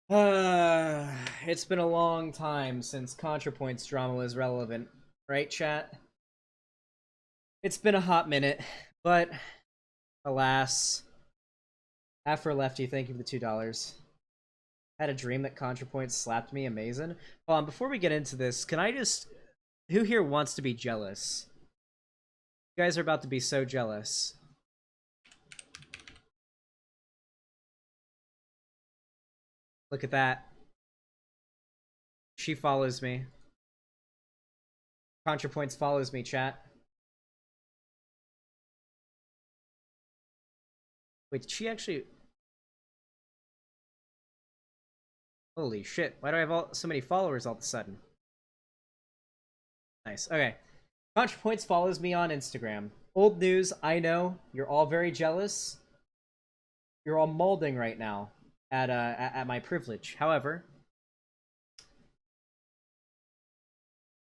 It's been a long time since ContraPoints drama was relevant, right, chat? It's been a hot minute, but alas, after Lefty, thank you for the $2. Had a dream that ContraPoints slapped me, amazing. Hold on, before we get into this, can I just... Who here wants to be jealous? You guys are about to be so jealous. Look at that. She follows me. ContraPoints follows me, chat. Wait, did she actually... Holy shit, why do I have so many followers all of a sudden? Nice, okay. ContraPoints follows me on Instagram. Old news, I know. You're all very jealous. You're all molding right now at my privilege. However,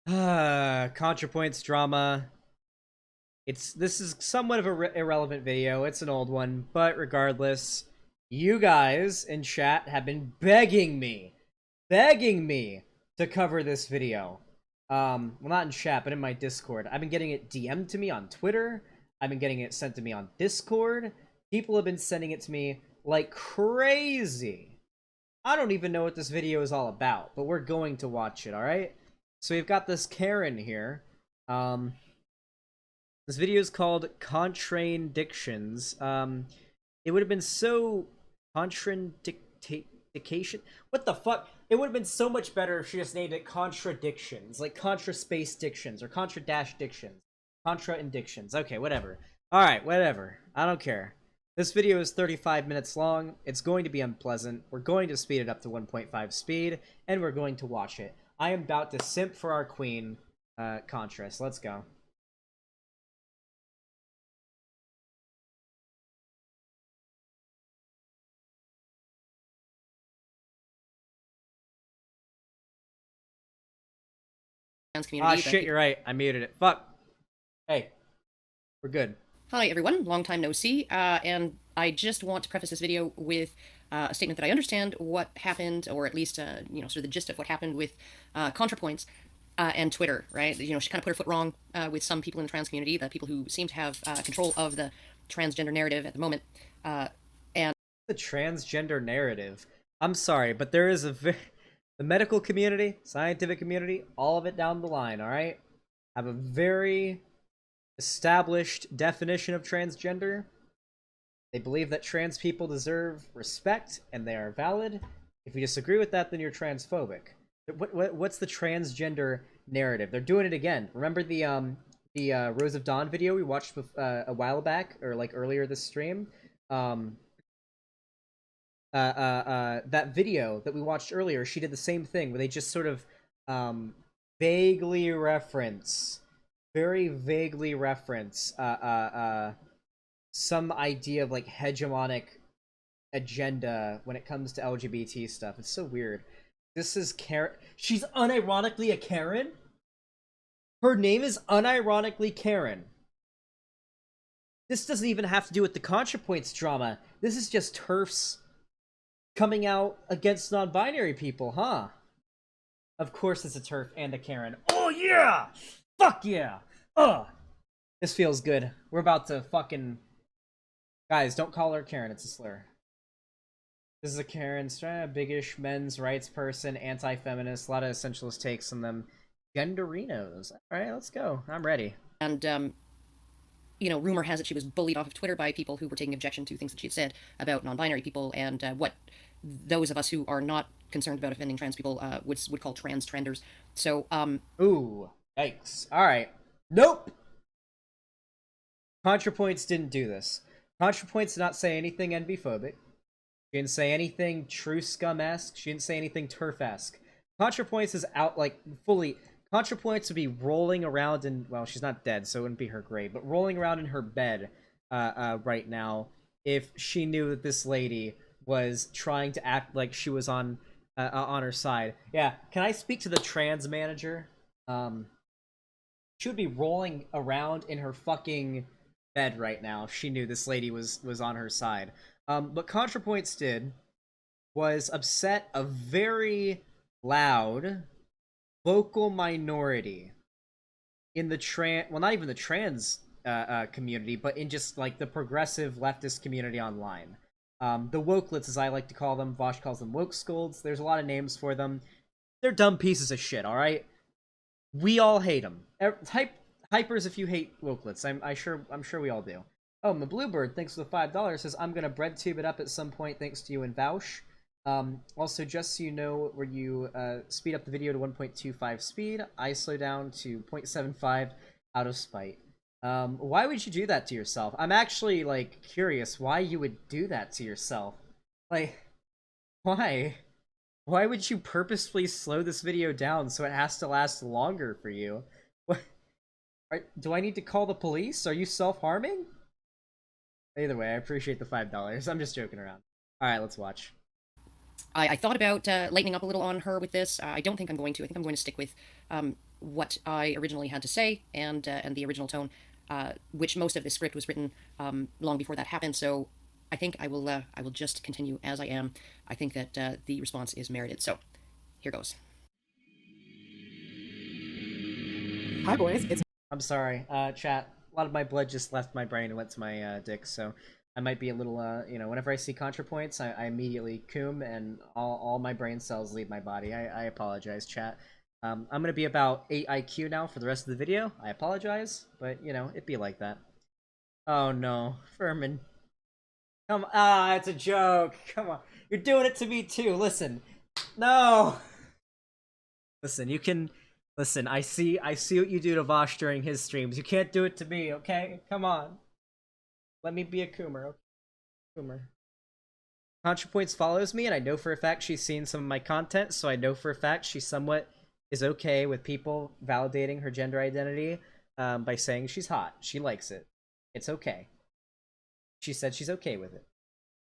ContraPoints drama. This is somewhat of a irrelevant video. It's an old one, but regardless, you guys in chat have been begging me to cover this video. Well, not in chat, but in my Discord. I've been getting it DM'd to me on Twitter. I've been getting it sent to me on Discord. People have been sending it to me like crazy. I don't even know what this video is all about, but we're going to watch it, alright? So we've got this Karen here. This video is called Contradictions. It would have been so contradiction. What the fuck? It would have been so much better if she just named it Contradictions, like Contra Space Dictions or Contra Dash Dictions, Contra Indictions. Okay, whatever. All right, whatever. I don't care. This video is 35 minutes long. It's going to be unpleasant. We're going to speed it up to 1.5 speed, and we're going to watch it. I am about to simp for our queen, Contra. So let's go. Community. Ah, shit, you're right. I muted it. Fuck. Hey, we're good. Hi, everyone. Long time no see. And I just want to preface this video with a statement that I understand what happened, or at least, sort of the gist of what happened with ContraPoints and Twitter, right? She kind of put her foot wrong with some people in the trans community, the people who seem to have control of the transgender narrative at the moment. And the transgender narrative. I'm sorry, but there is the medical community, scientific community, all of it down the line, alright? Have a very established definition of transgender. They believe that trans people deserve respect and they are valid. If you disagree with that, then you're transphobic. What's the transgender narrative? They're doing it again. Remember the Rose of Dawn video we watched a while back, or like earlier this stream? That video that we watched earlier, she did the same thing where they just sort of vaguely reference, very vaguely reference some idea of like hegemonic agenda when it comes to LGBT stuff. It's so weird. This is Karen. She's unironically a Karen? Her name is unironically Karen. This doesn't even have to do with the ContraPoints drama. This is just TERFs coming out against non-binary people, huh? Of course it's a TERF and a Karen. Oh yeah! Fuck yeah! This feels good. We're about to fucking... Guys, don't call her Karen, it's a slur. This is a Karen, biggish men's rights person, anti-feminist, a lot of essentialist takes on them. Genderinos. Alright, let's go. I'm ready. And, rumor has it she was bullied off of Twitter by people who were taking objection to things that she had said about non-binary people and what those of us who are not concerned about offending trans people would call trans trenders. So, Ooh, yikes. Alright. Nope! ContraPoints didn't do this. ContraPoints did not say anything NB-phobic. She didn't say anything true scum-esque. She didn't say anything TERF-esque. ContraPoints is out, like, fully... ContraPoints would be rolling around in... Well, she's not dead, so it wouldn't be her grave, but rolling around in her bed right now if she knew that this lady was trying to act like she was on her side. Yeah, can I speak to the trans manager? She would be rolling around in her fucking bed right now if she knew this lady was on her side. But ContraPoints did was upset a very loud vocal minority in the well, not even the trans community, but in just like the progressive leftist community online. The wokelets, as I like to call them, Vosh calls them woke scolds. There's a lot of names for them. They're dumb pieces of shit. All right, we all hate them. Type hypers if you hate wokelets. I'm sure we all do. Oh, my Bluebird, thanks for the $5, says I'm gonna breadtube it up at some point thanks to you and Vaush. Also, just so you know, where you speed up the video to 1.25 speed, I slow down to 0.75 out of spite. Why would you do that to yourself? I'm actually, like, curious why you would do that to yourself. Like, why? Why would you purposefully slow this video down so it has to last longer for you? What? Do I need to call the police? Are you self-harming? Either way, I appreciate the $5. I'm just joking around. Alright, let's watch. I thought about lightening up a little on her with this. I don't think I'm going to. I think I'm going to stick with what I originally had to say and the original tone, which most of this script was written long before that happened. So I think I will just continue as I am. I think that the response is merited. So here goes. Hi, boys. I'm sorry, chat. A lot of my blood just left my brain and went to my dick, so I might be a little, whenever I see ContraPoints, I immediately coom, and all my brain cells leave my body. I apologize, chat. I'm gonna be about 8 IQ now for the rest of the video. I apologize, but, it'd be like that. Oh no, Furman. It's a joke. Come on. You're doing it to me too. Listen. No. Listen, you can... Listen, I see what you do to Vosh during his streams. You can't do it to me, okay? Come on. Let me be a Coomer, okay? Coomer. ContraPoints follows me, and I know for a fact she's seen some of my content, so I know for a fact she somewhat is okay with people validating her gender identity by saying she's hot. She likes it. It's okay. She said she's okay with it.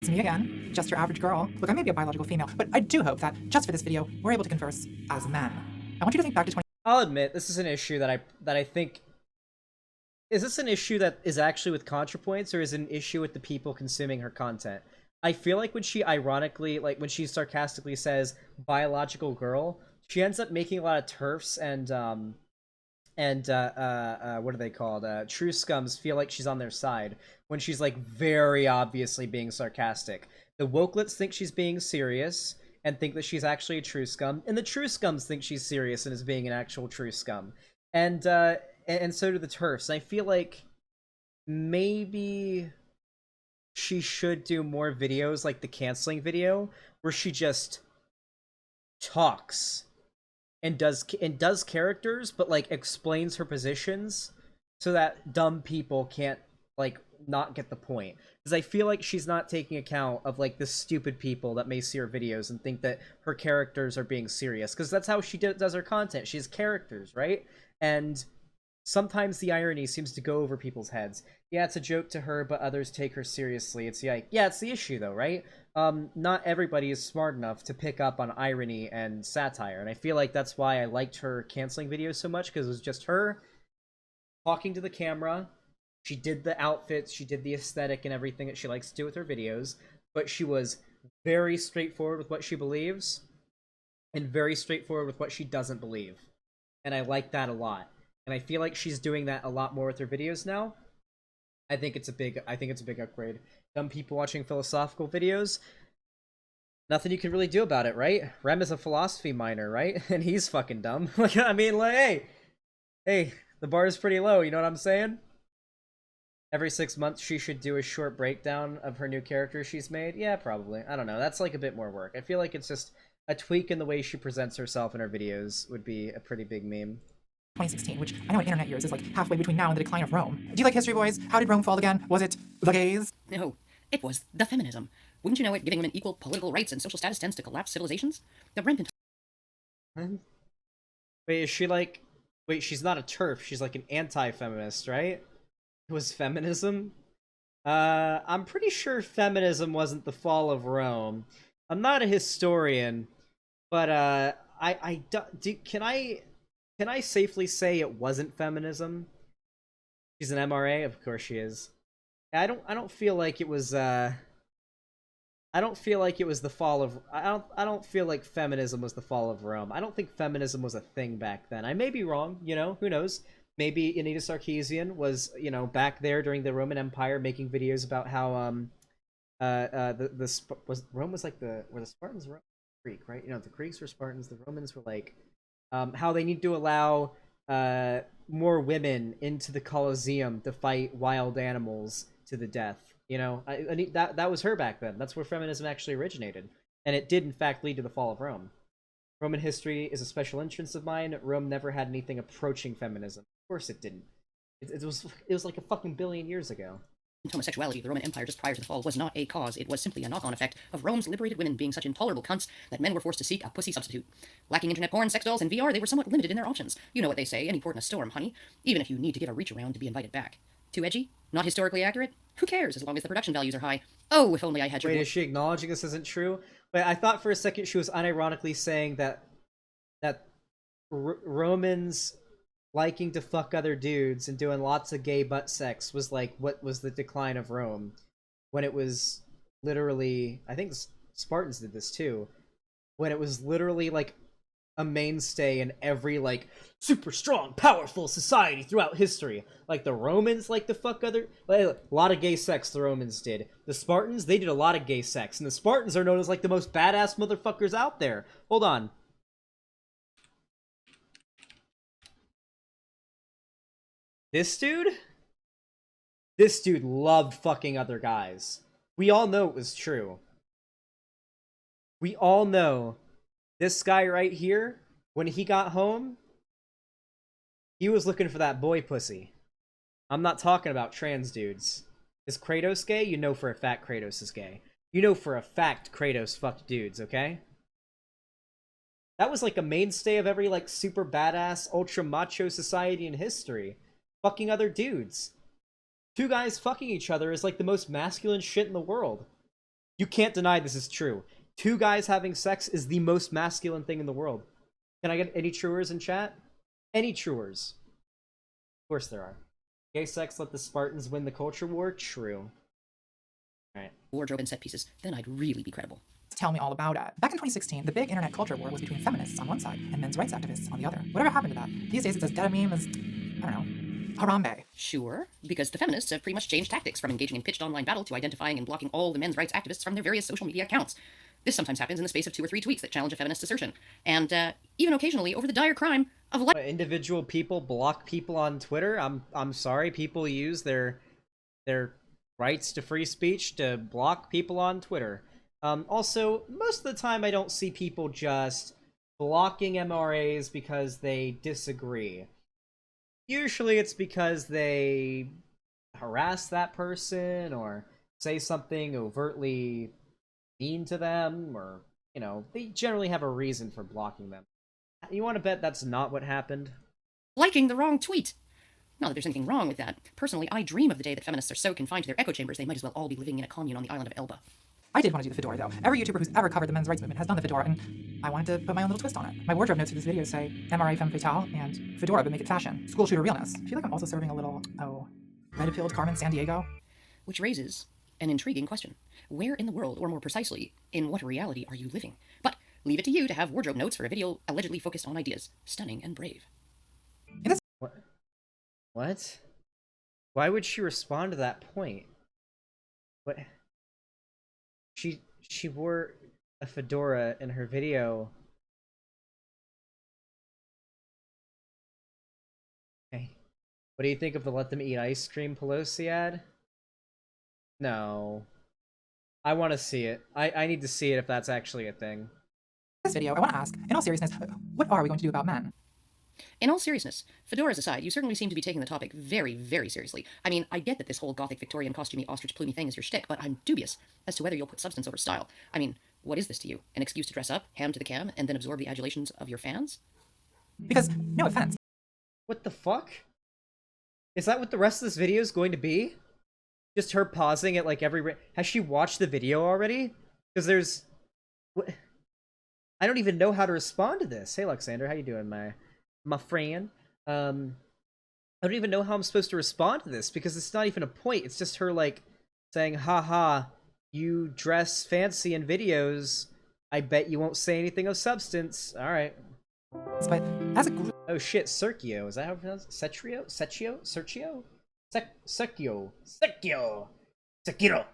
It's me again, just your average girl. Look, I may be a biological female, but I do hope that, just for this video, we're able to converse as men. I want you to think back to I'll admit, this is an issue that I think... Is this an issue that is actually with ContraPoints, or is it an issue with the people consuming her content? I feel like when she ironically, like when she sarcastically says biological girl, she ends up making a lot of TERFs and what are they called? True scums feel like she's on their side when she's like very obviously being sarcastic. The wokelets think she's being serious and think that she's actually a true scum, and the true scums think she's serious and is being an actual true scum. And so do the TERFs. And I feel like maybe she should do more videos like the canceling video where she just talks and does characters, but like explains her positions so that dumb people can't like not get the point. Because I feel like she's not taking account of like the stupid people that may see her videos and think that her characters are being serious, because that's how she does her content. She has characters, right? And sometimes the irony seems to go over people's heads. Yeah, it's a joke to her, but others take her seriously. It's like, yeah, it's the issue though, right? Not everybody is smart enough to pick up on irony and satire, and I feel like that's why I liked her canceling videos so much, because it was just her talking to the camera. She did the outfits, she did the aesthetic and everything that she likes to do with her videos, but she was very straightforward with what she believes and very straightforward with what she doesn't believe. And I like that a lot. And I feel like she's doing that a lot more with her videos now. I think it's a big upgrade. Dumb people watching philosophical videos, nothing you can really do about it, right? Rem is a philosophy minor, right? And he's fucking dumb. Like, I mean, like, hey, the bar is pretty low, you know what I'm saying? Every 6 months she should do a short breakdown of her new character she's made. Yeah, probably. I don't know. That's like a bit more work. I feel like it's just a tweak in the way she presents herself in her videos would be a pretty big meme. 2016, which I know in internet years is like halfway between now and the decline of Rome. Do you like history, boys? How did Rome fall again? Was it the gays? No, it was the feminism. Wouldn't you know it, giving women equal political rights and social status tends to collapse civilizations? The rampant... Wait, is she like... Wait, she's not a TERF. She's like an anti-feminist, right? It was feminism? I'm pretty sure feminism wasn't the fall of Rome. I'm not a historian, but can I safely say it wasn't feminism? She's an MRA, of course she is. I don't feel like it was I don't feel like it was the fall of. I don't feel like feminism was the fall of Rome. I don't think feminism was a thing back then. I may be wrong. You know, who knows? Maybe Anita Sarkeesian was, you know, back there during the Roman Empire making videos about how was Rome was like were the Spartans Rome? Greek, right? You know, the Greeks were Spartans. The Romans were like how they need to allow more women into the Colosseum to fight wild animals to the death. You know, that was her back then. That's where feminism actually originated, and it did in fact lead to the fall of Rome. Roman history is a special interest of mine. Rome never had anything approaching feminism. Of course, it didn't. It was like a fucking billion years ago. Homosexuality of the Roman Empire just prior to the fall was not a cause. It was simply a knock-on effect of Rome's liberated women being such intolerable cunts that men were forced to seek a pussy substitute. Lacking internet porn, sex dolls, and VR, they were somewhat limited in their options. You know what they say, any port in a storm, honey. Even if you need to give a reach around to be invited back. Too edgy? Not historically accurate? Who cares, as long as the production values are high. Oh, if only I had your... Wait, is she acknowledging this isn't true? But I thought for a second she was unironically saying that Romans liking to fuck other dudes and doing lots of gay butt sex was like what was the decline of Rome, when it was literally, I think the Spartans did this too, when it was literally like a mainstay in every like super strong powerful society throughout history. Like the Romans like to fuck other, like, a lot of gay sex the Romans did. The Spartans, they did a lot of gay sex, and the Spartans are known as like the most badass motherfuckers out there. Hold on. This dude loved fucking other guys. We all know it was true. We all know this guy right here, when he got home, he was looking for that boy pussy. I'm not talking about trans dudes. Is Kratos gay? You know for a fact Kratos is gay. You know for a fact Kratos fucked dudes, okay? That was like a mainstay of every like super badass, ultra macho society in history. Fucking other dudes. Two guys fucking each other is like the most masculine shit in the world. You can't deny this is true. Two guys having sex is the most masculine thing in the world. Can I get any truers in chat? Any truers? Of course there are. Gay sex let the Spartans win the culture war? True. Alright. Wardrobe and set pieces. Then I'd really be credible. Tell me all about it. Back in 2016, the big internet culture war was between feminists on one side and men's rights activists on the other. Whatever happened to that? These days it's as dead a meme as, I don't know, Harambe. Sure, because the feminists have pretty much changed tactics from engaging in pitched online battle to identifying and blocking all the men's rights activists from their various social media accounts. This sometimes happens in the space of 2 or 3 tweets that challenge a feminist assertion, and even occasionally over the dire crime of individual people block people on Twitter. I'm sorry, people use their rights to free speech to block people on Twitter. Also, most of the time I don't see people just blocking MRAs because they disagree. Usually it's because they harass that person or say something overtly mean to them, or, you know, they generally have a reason for blocking them. You want to bet that's not what happened? liking the wrong tweet. Not that there's anything wrong with that. Personally, I dream of the day that feminists are so confined to their echo chambers they might as well all be living in a commune on the island of Elba. I did want to do the fedora, though. Every YouTuber who's ever covered the men's rights movement has done the fedora, and I wanted to put my own little twist on it. My wardrobe notes for this video say, MRA femme fatale, and fedora but make it fashion. School shooter realness. I feel like I'm also serving a little, red-pilled Carmen Sandiego. Which raises an intriguing question. Where in the world, or more precisely, in what reality are you living? But leave it to you to have wardrobe notes for a video allegedly focused on ideas. Stunning and brave. In this What? Why would she respond to that point? What? She wore a fedora in her video. Okay. What do you think of the Let Them Eat Ice Cream Pelosi ad? No. I want to see it. I need to see it if that's actually a thing. this video, I want to ask, in all seriousness, what are we going to do about men? In all seriousness, fedoras aside, you certainly seem to be taking the topic very, very seriously. I mean, I get that this whole gothic Victorian costumey ostrich plumey thing is your shtick, but I'm dubious as to whether you'll put substance over style. I mean, what is this to you? An excuse to dress up, ham to the cam, and then absorb the adulations of your fans? Because, no offense, What the fuck? Is that what the rest of this video is going to be? Just her pausing at like every... Has she watched the video already? Because there's... I don't even know how to respond to this. Hey, Alexander, how you doing, my friend? I don't even know how I'm supposed to respond to this, because it's not even a point. It's just her, like, saying, haha, You dress fancy in videos. I bet you won't say anything of substance. Alright. But as a group, Oh shit, Sergio. Is that how it pronounced? Setrio? Setio? Sergio? Sekio. Sekio. Sekiro.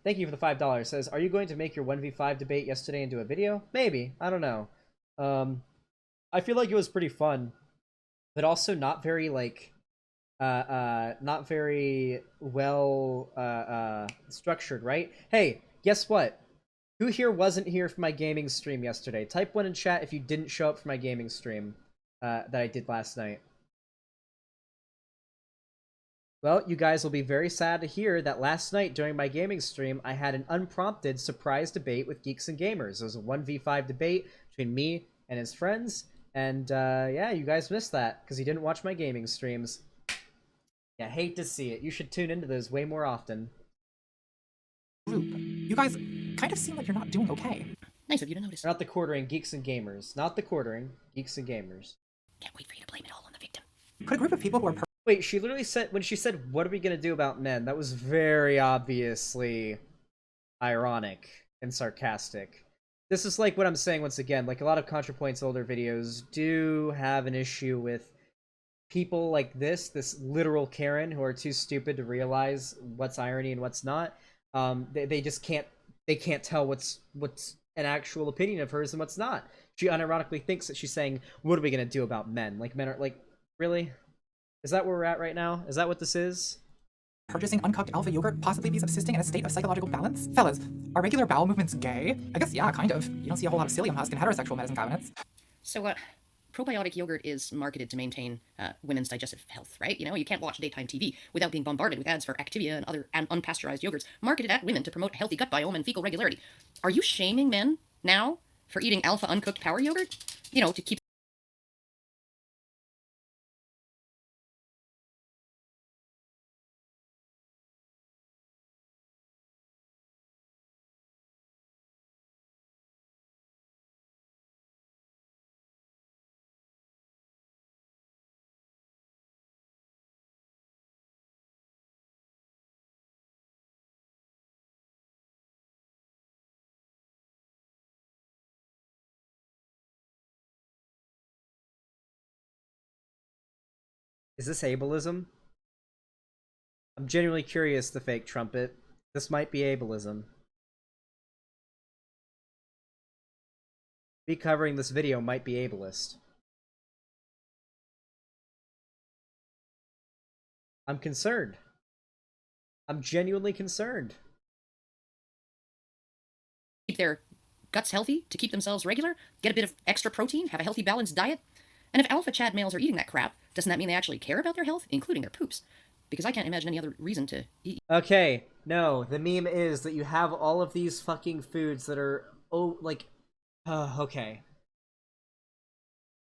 Thank you for the $5. Says, are you going to make your 1v5 debate yesterday into a video? Maybe. I don't know. I feel like it was pretty fun, but also not very, like, not very well, structured, right? Hey, guess what? Who here wasn't here for my gaming stream yesterday? Type 1 in chat if you didn't show up for my gaming stream, that I did last night. Well, you guys will be very sad to hear that last night during my gaming stream, I had an unprompted surprise debate with Geeks and Gamers. It was a 1v5 debate between me and his friends, and yeah, you guys missed that because you didn't watch my gaming streams. Yeah, hate to see it. You should tune into those way more often. you guys kind of seem like you're not doing okay. Nice of you to notice. Not the quartering, Geeks and Gamers. Not the quartering, Geeks and Gamers. Can't wait for you to blame it all on the victim. Could a group of people who are Wait, she literally said, when she said, what are we gonna do about men, that was very obviously ironic and sarcastic. This is like what I'm saying once again, like a lot of ContraPoints older videos do have an issue with people like this literal Karen who are too stupid to realize what's irony and what's not. They just can't tell what's an actual opinion of hers and what's not. She unironically thinks that she's saying, what are we gonna do about men? Like, men are like, really? Is that where we're at right now? Is that what this is? purchasing uncooked alpha yogurt possibly be subsisting in a state of psychological balance? Fellas, are regular bowel movements gay? I guess, yeah, kind of. You don't see a whole lot of psyllium husk in heterosexual medicine cabinets. So, probiotic yogurt is marketed to maintain women's digestive health, right? You know, you can't watch daytime TV without being bombarded with ads for Activia and other unpasteurized yogurts marketed at women to promote healthy gut biome and fecal regularity. Are you shaming men now for eating alpha uncooked power yogurt? You know, to keep Is this ableism? I'm genuinely curious, the fake trumpet. This might be ableism. Me covering this video might be ableist. I'm concerned. I'm genuinely concerned. keep their guts healthy, to keep themselves regular, get a bit of extra protein, have a healthy balanced diet. And if alpha Chad males are eating that crap, doesn't that mean they actually care about their health, including their poops? Because I can't imagine any other reason to eat. Okay, no, the meme is that you have all of these fucking foods that are, okay.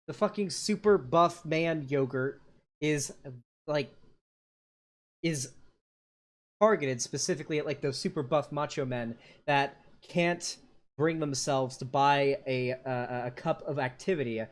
The fucking super buff man yogurt is, is targeted specifically at, like, those super buff macho men that can't bring themselves to buy a cup of Activia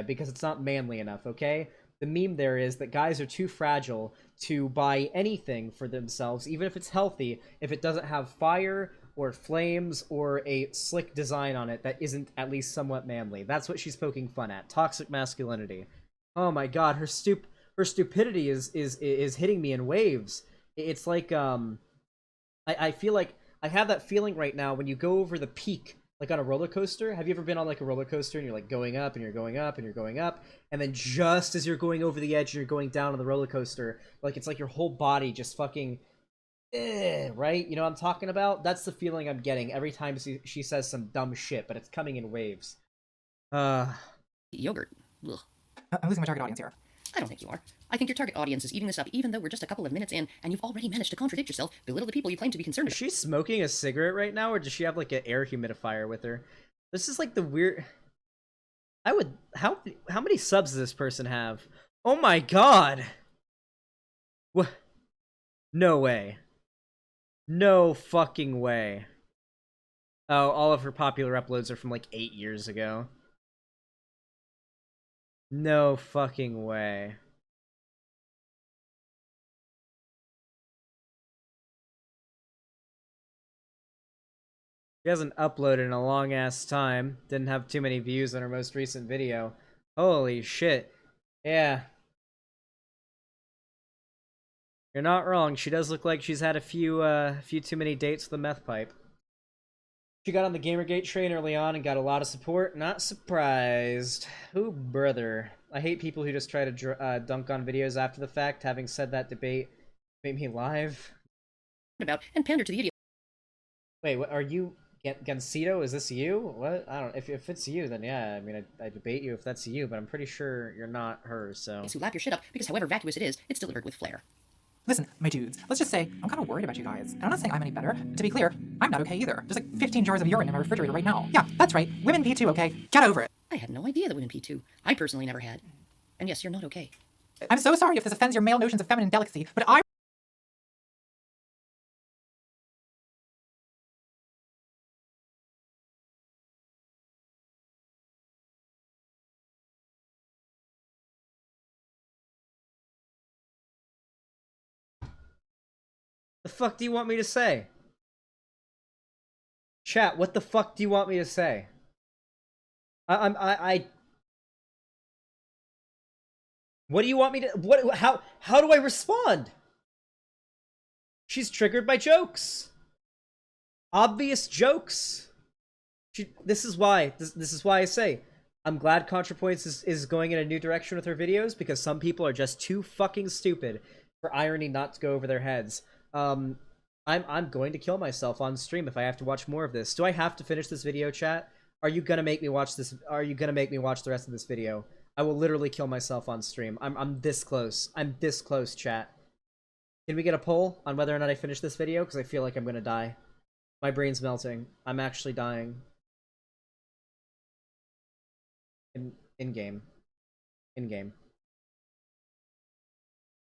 because it's not manly enough, okay? The meme there is that guys are too fragile to buy anything for themselves, even if it's healthy, if it doesn't have fire or flames or a slick design on it that isn't at least somewhat manly. That's what she's poking fun at. Toxic masculinity. Oh my god, her stupidity is hitting me in waves. It's like, I feel like I have that feeling right now when you go over the peak, like on a roller coaster. Have you ever been on like a roller coaster and you're like going up and you're going up and you're going up, and then just as you're going over the edge and you're going down on the roller coaster, like it's like your whole body just fucking, right? You know what I'm talking about? That's the feeling I'm getting every time she says some dumb shit, but it's coming in waves. Yogurt. Ugh. I'm losing my target audience here. I don't think you are. I think your target audience is eating this up, even though we're just a couple of minutes in, and you've already managed to contradict yourself, belittle the people you claim to be concerned Is about. she smoking a cigarette right now, or does she have like an air humidifier with her? This is like the weird. How many subs does this person have? Oh my god! What? No way. No fucking way. Oh, all of her popular uploads are from like 8 years ago. No fucking way. She hasn't uploaded in a long ass time. Didn't have too many views on her most recent video. Holy shit. Yeah. You're not wrong. She does look like she's had a few too many dates with the meth pipe. She got on the Gamergate train early on and got a lot of support. Not surprised. Ooh, brother. I hate people who just try to dunk on videos after the fact. Having said that, debate made me live. About and pander to the idiot. Wait, what are you? Gansito? Is this you? What? I don't. If it's you, then yeah. I mean, I debate you if that's you, but I'm pretty sure you're not her. So. Who lap your shit up because, however vacuous it is, it's delivered with flair. Listen, my dudes, let's just say I'm kind of worried about you guys. And I'm not saying I'm any better. To be clear, I'm not okay either. There's like 15 jars of urine in my refrigerator right now. Yeah, that's right. Women pee too, okay? Get over it. I had no idea that women pee too. I personally never had. And yes, you're not okay. I'm so sorry if this offends your male notions of feminine delicacy, but I... The fuck do you want me to say? Chat, what the fuck do you want me to say? What do you want me to... How do I respond? She's triggered by jokes. Obvious jokes. This is why I say I'm glad ContraPoints is going in a new direction with her videos, because some people are just too fucking stupid for irony not to go over their heads. I'm going to kill myself on stream if I have to watch more of this. Do I have to finish this video, chat? Are you gonna make me watch this? Are you gonna make me watch the rest of this video? I will literally kill myself on stream. I'm this close. I'm this close, chat. Can we get a poll on whether or not I finish this video? Because I feel like I'm gonna die. My brain's melting. I'm actually dying. In game.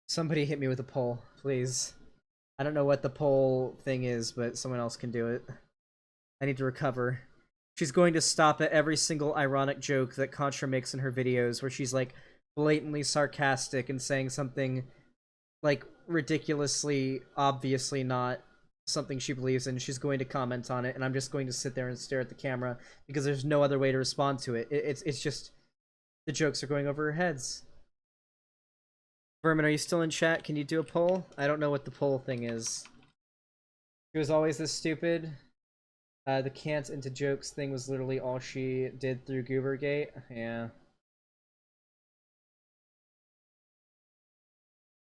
Somebody hit me with a poll, please. I don't know what the poll thing is, but someone else can do it. I need to recover. She's going to stop at every single ironic joke that Contra makes in her videos, where she's like blatantly sarcastic and saying something like ridiculously, obviously not something she believes in. She's going to comment on it, and I'm just going to sit there and stare at the camera because there's no other way to respond to it. It's just the jokes are going over her heads. Vermin, are you still in chat? Can you do a poll? I don't know what the poll thing is. She was always this stupid. The can't into jokes thing was literally all she did through Goobergate. Yeah.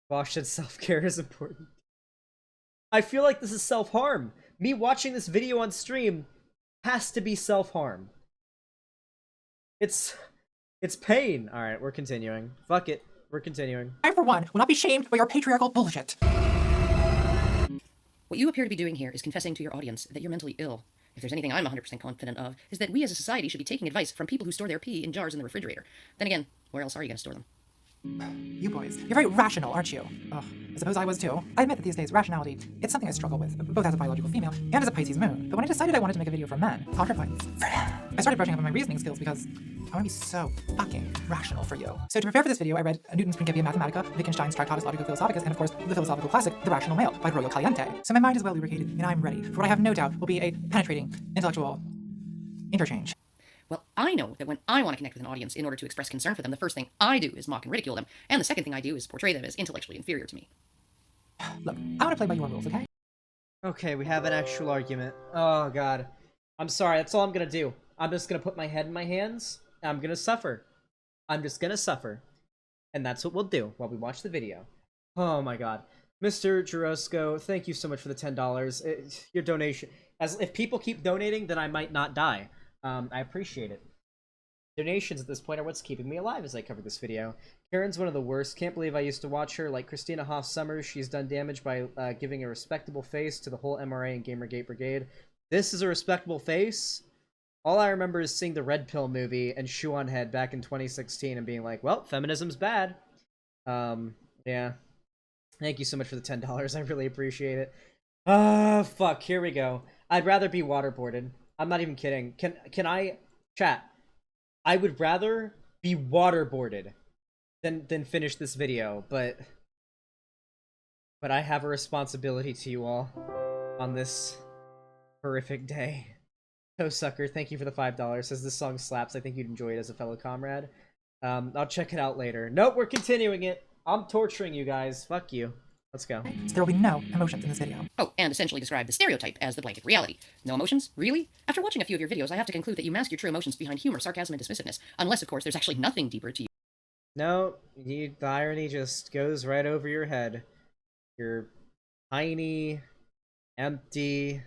Bosch said self-care is important. I feel like this is self-harm. Me watching this video on stream has to be self-harm. It's pain. Alright, we're continuing. Fuck it. We're continuing. I, for one, will not be shamed by your patriarchal bullshit. What you appear to be doing here is confessing to your audience that you're mentally ill. If there's anything I'm 100% confident of, is that we as a society should be taking advice from people who store their pee in jars in the refrigerator. Then again, where else are you going to store them? You boys, you're very rational, aren't you? Ugh, I suppose I was too. I admit that these days, rationality, it's something I struggle with, both as a biological female and as a Pisces moon. But when I decided I wanted to make a video for men, ContraPoints, I started brushing up on my reasoning skills because I want to be so fucking rational for you. So to prepare for this video, I read Newton's Principia Mathematica, Wittgenstein's Tractatus Logico-Philosophicus, and of course, the philosophical classic, The Rational Male, by Royo Caliente. So my mind is well lubricated, and I'm ready for what I have no doubt will be a penetrating, intellectual interchange. Well, I know that when I want to connect with an audience in order to express concern for them, the first thing I do is mock and ridicule them, and the second thing I do is portray them as intellectually inferior to me. Look, I want to play by your rules, okay? Okay, we have an actual argument. Oh god. I'm sorry, that's all I'm gonna do. I'm just gonna put my head in my hands, and I'm gonna suffer. I'm just gonna suffer. And that's what we'll do while we watch the video. Oh my god. Mr. Jurosco, thank you so much for the $10. Your donation. If people keep donating, then I might not die. I appreciate it. Donations at this point are what's keeping me alive as I cover this video. Karen's one of the worst. Can't believe I used to watch her. Like Christina Hoff Summers, she's done damage by giving a respectable face to the whole MRA and Gamergate Brigade. This is a respectable face? All I remember is seeing the Red Pill movie and Shoe on Head back in 2016 and being like, well, feminism's bad. Yeah. Thank you so much for the $10. I really appreciate it. Fuck. Here we go. I'd rather be waterboarded. I'm not even kidding. Can I... Chat. I would rather be waterboarded than finish this video, but I have a responsibility to you all on this horrific day. Toe Sucker, thank you for the $5. Says this song slaps. I think you'd enjoy it as a fellow comrade. I'll check it out later. Nope, we're continuing it. I'm torturing you guys. Fuck you. Let's go. So there will be no emotions in this video. Oh, and essentially describe the stereotype as the blanket reality. No emotions? Really? After watching a few of your videos, I have to conclude that you mask your true emotions behind humor, sarcasm, and dismissiveness. Unless, of course, there's actually nothing deeper to you. No, the irony just goes right over your head. Your tiny, empty,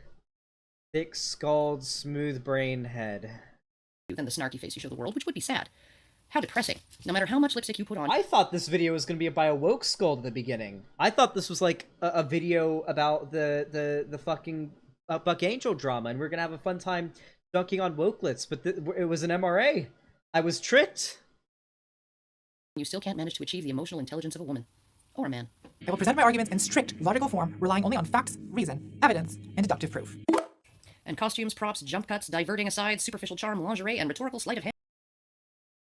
thick-skulled, smooth-brained head. Than the snarky face you show the world, which would be sad. How depressing. No matter how much lipstick you put on... I thought this video was going to be by a woke skull at the beginning. I thought this was like a video about the fucking Buck Angel drama, and we're going to have a fun time dunking on wokelets, but it was an MRA. I was tricked. You still can't manage to achieve the emotional intelligence of a woman. Or a man. I will present my arguments in strict, logical form, relying only on facts, reason, evidence, and deductive proof. And costumes, props, jump cuts, diverting asides, superficial charm, lingerie, and rhetorical sleight of hand.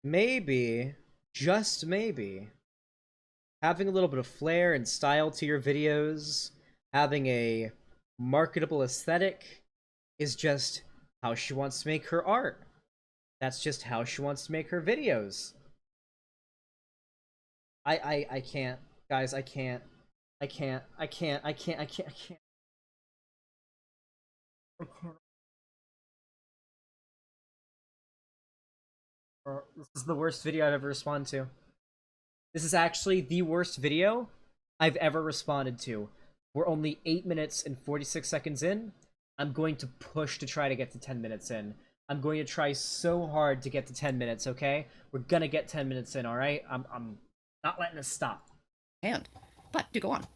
Maybe, just maybe, having a little bit of flair and style to your videos, having a marketable aesthetic, is just how she wants to make her art. That's just how she wants to make her videos. I can't. Guys, I can't. I can't. This is the worst video I've ever responded to. This is actually the worst video I've ever responded to. We're only 8 minutes and 46 seconds in. I'm going to push to try to get to 10 minutes in. I'm going to try so hard to get to 10 minutes, okay? We're gonna get 10 minutes in, alright? I'm not letting us stop. But do go on.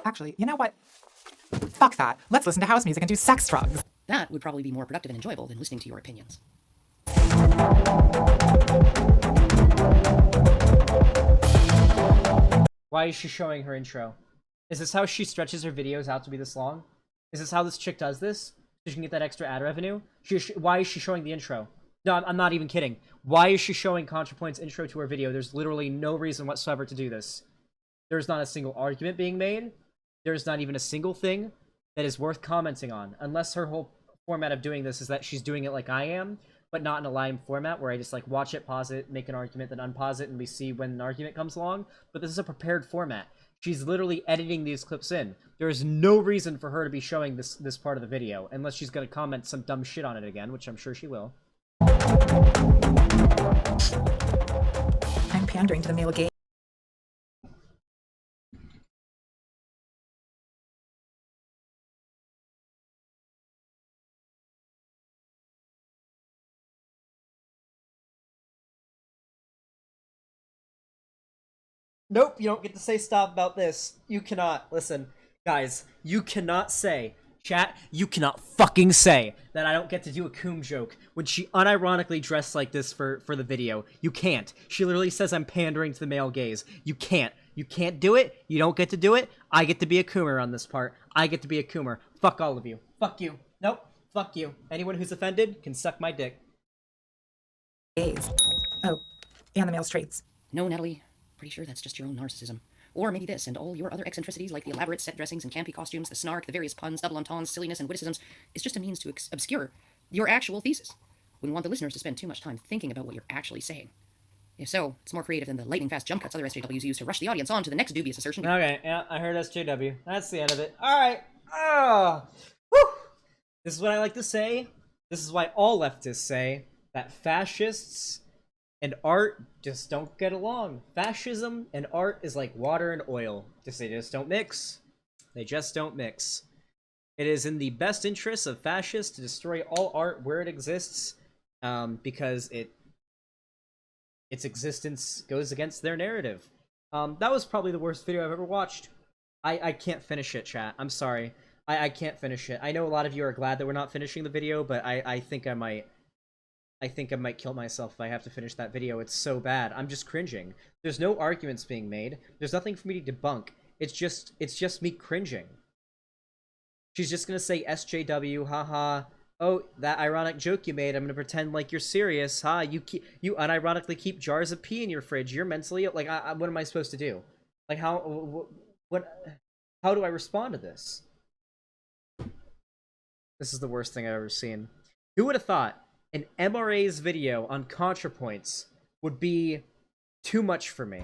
Actually, you know what? Fuck that. Let's listen to house music and do sex drugs. That would probably be more productive and enjoyable than listening to your opinions. Why is she showing her intro? Is this how she stretches her videos out to be this long? Is this how this chick does this? So she can get that extra ad revenue? Why is she showing the intro? No, I'm not even kidding. Why is she showing ContraPoints' intro to her video? There's literally no reason whatsoever to do this. There's not a single argument being made. There's not even a single thing that is worth commenting on. Unless her whole format of doing this is that she's doing it like I am, but not in a live format where I just like watch it, pause it, make an argument, then unpause it, and we see when an argument comes along. But this is a prepared format. She's literally editing these clips in. There is no reason for her to be showing this part of the video, unless she's going to comment some dumb shit on it again, which I'm sure she will. I'm pandering to the male gaze. Nope, you don't get to say stop about this. You cannot. Listen, guys, you cannot say, chat, you cannot fucking say that I don't get to do a coom joke when she unironically dressed like this for the video. You can't. She literally says I'm pandering to the male gaze. You can't. You can't do it. You don't get to do it. I get to be a coomer on this part. I get to be a coomer. Fuck all of you. Fuck you. Nope. Fuck you. Anyone who's offended can suck my dick. Gaze. Oh, and the male's traits. No, Natalie. Pretty sure that's just your own narcissism. Or maybe this and all your other eccentricities like the elaborate set dressings and campy costumes, the snark, the various puns, double entendres, silliness, and witticisms is just a means to obscure your actual thesis. Wouldn't want the listeners to spend too much time thinking about what you're actually saying. If so, it's more creative than the lightning-fast jump cuts other SJWs use to rush the audience on to the next dubious assertion. Okay, yeah, I heard SJW. That's the end of it. Alright. Ah. Whew. This is what I like to say. This is why all leftists say that fascists and art just don't get along. Fascism and art is like water and oil. They just don't mix. They just don't mix. It is in the best interests of fascists to destroy all art where it exists, because its existence goes against their narrative. That was probably the worst video I've ever watched. I can't finish it, chat. I'm sorry. I can't finish it. I know a lot of you are glad that we're not finishing the video, but I think I might. I think I might kill myself if I have to finish that video. It's so bad. I'm just cringing. There's no arguments being made. There's nothing for me to debunk. It's just me cringing. She's just gonna say SJW, haha. Oh, that ironic joke you made. I'm gonna pretend like you're serious, huh? You unironically keep jars of pee in your fridge. You're mentally like, what am I supposed to do? Like how? What? How do I respond to this? This is the worst thing I've ever seen. Who would have thought an MRA's video on ContraPoints would be too much for me?